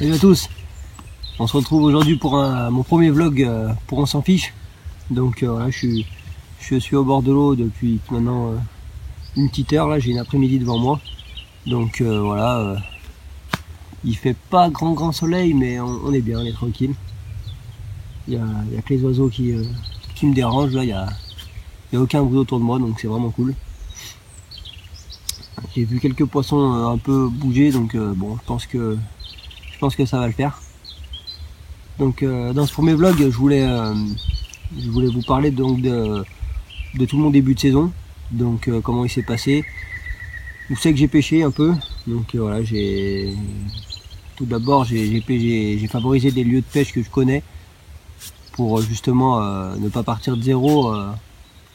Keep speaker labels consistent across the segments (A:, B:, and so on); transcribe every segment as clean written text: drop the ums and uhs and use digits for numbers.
A: Salut à tous. On se retrouve aujourd'hui pour mon premier vlog pour On s'en fiche. Donc voilà, je suis au bord de l'eau depuis maintenant une petite heure. Là, j'ai une après-midi devant moi. Donc voilà, il fait pas grand soleil, mais on est bien, on est tranquille. Il y a que les oiseaux qui me dérangent. Là, il y a aucun bruit autour de moi, donc c'est vraiment cool. J'ai vu quelques poissons un peu bouger, donc bon, je pense que ça va le faire. Donc dans ce premier vlog, je voulais vous parler donc de tout mon début de saison. Donc comment il s'est passé, où c'est que j'ai pêché un peu. Donc voilà, tout d'abord j'ai favorisé des lieux de pêche que je connais pour justement ne pas partir de zéro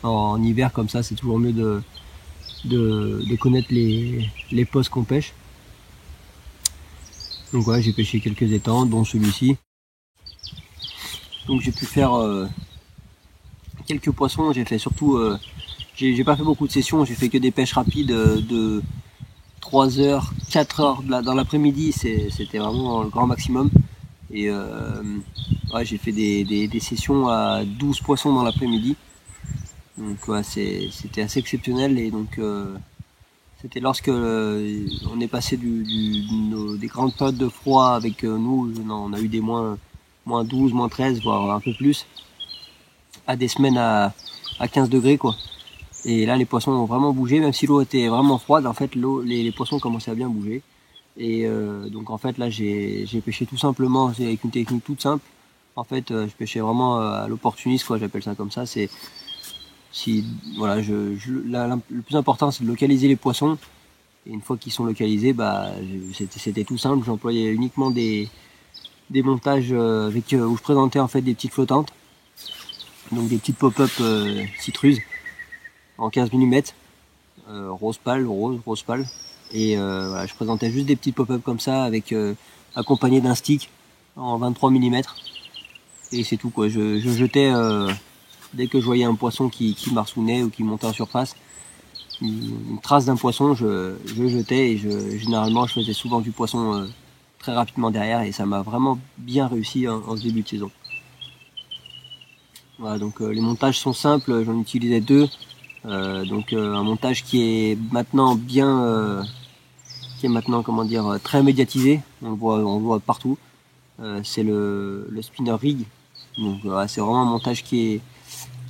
A: en hiver. Comme ça, c'est toujours mieux de connaître les postes qu'on pêche. Donc voilà, j'ai pêché quelques étangs, dont celui-ci. Donc j'ai pu faire quelques poissons. J'ai fait surtout, j'ai pas fait beaucoup de sessions, j'ai fait que des pêches rapides de 3 heures, 4 heures dans l'après-midi. C'était vraiment le grand maximum. Et ouais, j'ai fait des sessions à 12 poissons dans l'après-midi. Donc ouais, c'était assez exceptionnel. Et donc c'était lorsque on est passé des grandes périodes de froid avec nous. On a eu des moins 12, moins 13, voire un peu plus, à des semaines à 15 degrés quoi. Et là les poissons ont vraiment bougé, même si l'eau était vraiment froide. En fait les poissons commençaient à bien bouger. Et donc en fait là j'ai pêché tout simplement avec une technique toute simple. En fait je pêchais vraiment à l'opportuniste quoi, j'appelle ça comme ça. C'est voilà, le plus important c'est de localiser les poissons. Et une fois qu'ils sont localisés, bah c'était tout simple. J'employais uniquement des montages où je présentais en fait des petites flottantes, donc des petites pop-up citruses en 15 mm, rose pâle. Et voilà, je présentais juste des petites pop-up comme ça, avec accompagné d'un stick en 23 mm. Et c'est tout quoi. Je jetais dès que je voyais un poisson qui marsouinait ou qui montait en surface, une trace d'un poisson, je jetais. Et généralement je faisais souvent du poisson très rapidement derrière, et ça m'a vraiment bien réussi en ce début de saison. Voilà, donc les montages sont simples, j'en utilisais deux. Donc un montage qui est maintenant comment dire, très médiatisé, on le voit partout. C'est le spinner rig. Donc voilà, c'est vraiment un montage qui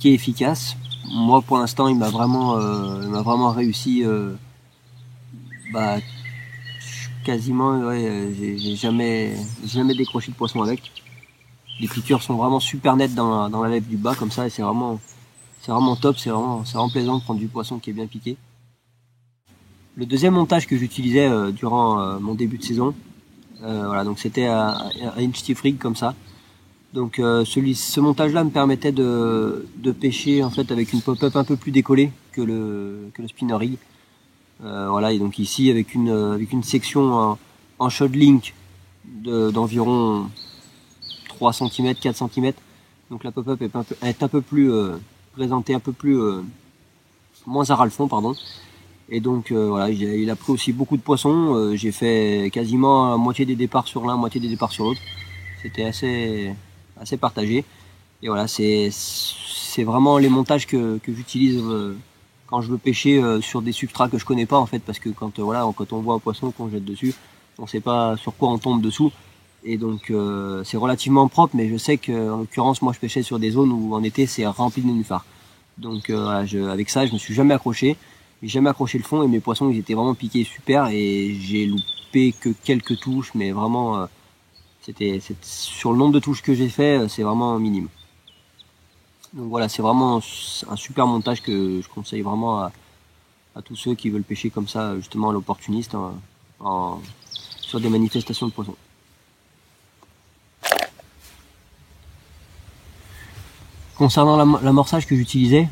A: est efficace. Moi pour l'instant il m'a vraiment réussi. Quasiment, ouais, j'ai jamais décroché de poisson avec. Les piqûres sont vraiment super nettes dans la lèvre du bas comme ça, et c'est vraiment top. C'est vraiment plaisant de prendre du poisson qui est bien piqué. Le deuxième montage que j'utilisais durant mon début de saison, voilà, donc c'était un stiff rig comme ça. Donc ce montage là me permettait de pêcher en fait avec une pop-up un peu plus décollée que le spinner rig. Voilà, et donc ici avec une section en shot link d'environ 3 cm, 4 cm. Donc la pop-up est un peu plus présentée, un peu plus moins à ras le fond, pardon. Et donc voilà, il a pris aussi beaucoup de poissons. J'ai fait quasiment la moitié des départs sur l'un, moitié des départs sur l'autre. C'était assez partagé. Et voilà, c'est vraiment les montages que j'utilise quand je veux pêcher sur des substrats que je connais pas en fait, parce que quand on voit un poisson qu'on jette dessus, on sait pas sur quoi on tombe dessous. Et donc c'est relativement propre, mais je sais que en l'occurrence moi je pêchais sur des zones où en été c'est rempli de nénuphars. Donc voilà, avec ça je me suis jamais accroché. J'ai jamais accroché le fond, et mes poissons ils étaient vraiment piqués super, et j'ai loupé que quelques touches, mais vraiment sur le nombre de touches que j'ai fait, c'est vraiment minime. Donc voilà, c'est vraiment un super montage que je conseille vraiment à tous ceux qui veulent pêcher comme ça justement à l'opportuniste sur des manifestations de poissons. Concernant l'amorçage que j'utilisais,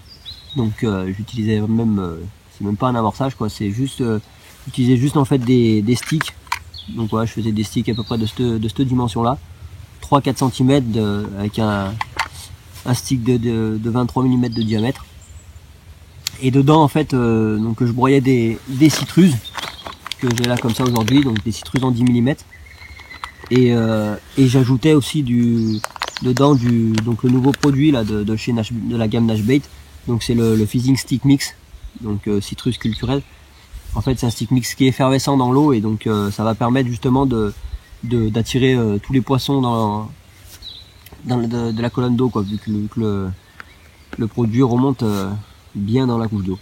A: donc j'utilisais même c'est même pas un amorçage quoi, c'est juste j'utilisais juste en fait des sticks. Donc voilà, je faisais des sticks à peu près de cette dimension là, 3-4 cm avec un stick de 23 mm de diamètre. Et dedans en fait donc je broyais des citruses que j'ai là comme ça aujourd'hui, donc des citruses en 10 mm. Et j'ajoutais aussi dedans donc le nouveau produit là de chez de la gamme Nash Bait. Donc c'est le Fizzing Stick Mix, donc citrus culturel. En fait c'est un stick mix qui est effervescent dans l'eau, et donc ça va permettre justement d'attirer tous les poissons de la colonne d'eau, quoi, vu que le produit remonte bien dans la couche d'eau.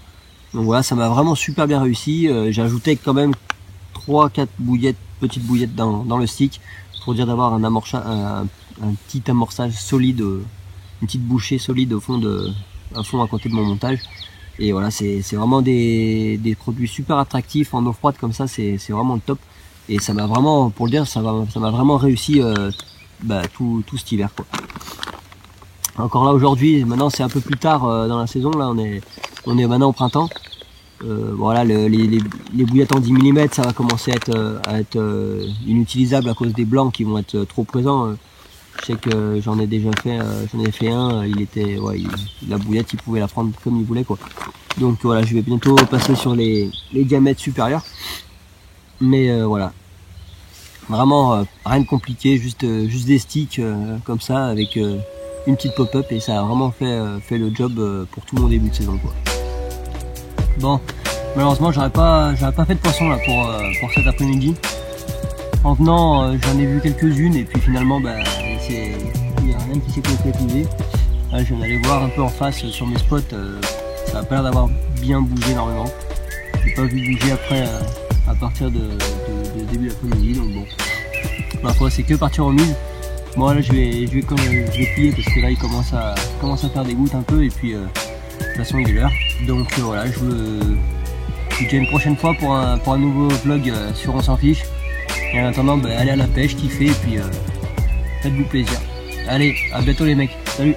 A: Donc voilà, ça m'a vraiment super bien réussi. J'ai ajouté quand même 3-4 petites bouillettes dans le stick, pour dire d'avoir un petit amorçage solide, une petite bouchée solide au fond à côté de mon montage. Et voilà, c'est vraiment des produits super attractifs en eau froide comme ça, c'est vraiment le top. Et ça m'a vraiment, pour le dire, ça m'a vraiment réussi tout cet hiver, quoi. Encore là aujourd'hui, maintenant c'est un peu plus tard dans la saison, là on est maintenant au printemps. Voilà, les bouillettes en 10 mm, ça va commencer à être inutilisable à cause des blancs qui vont être trop présents. Je sais que j'en ai fait un, la bouillette il pouvait la prendre comme il voulait, quoi. Donc voilà, je vais bientôt passer sur les diamètres supérieurs. Mais voilà, vraiment rien de compliqué, juste des sticks comme ça avec une petite pop-up, et ça a vraiment fait le job pour tout mon début de saison, quoi. Bon, malheureusement j'aurais pas fait de poisson là pour cet après-midi. En venant, j'en ai vu quelques-unes, et puis finalement il n'y a rien qui s'est concrétisé. Là, je viens d'aller voir un peu en face sur mes spots, ça a pas l'air d'avoir bien bougé énormément. J'ai pas vu bouger après à partir de début d'après-midi, donc bon. Ma foi, c'est que partir en mise. Bon là je vais plier, parce que là il commence à faire des gouttes un peu, et puis de toute façon il est l'heure. Donc voilà, je vous dis à une prochaine fois pour un nouveau vlog sur On s'en fiche. Et en attendant, allez à la pêche, kiffez, et puis faites-vous plaisir. Allez, à bientôt les mecs, salut!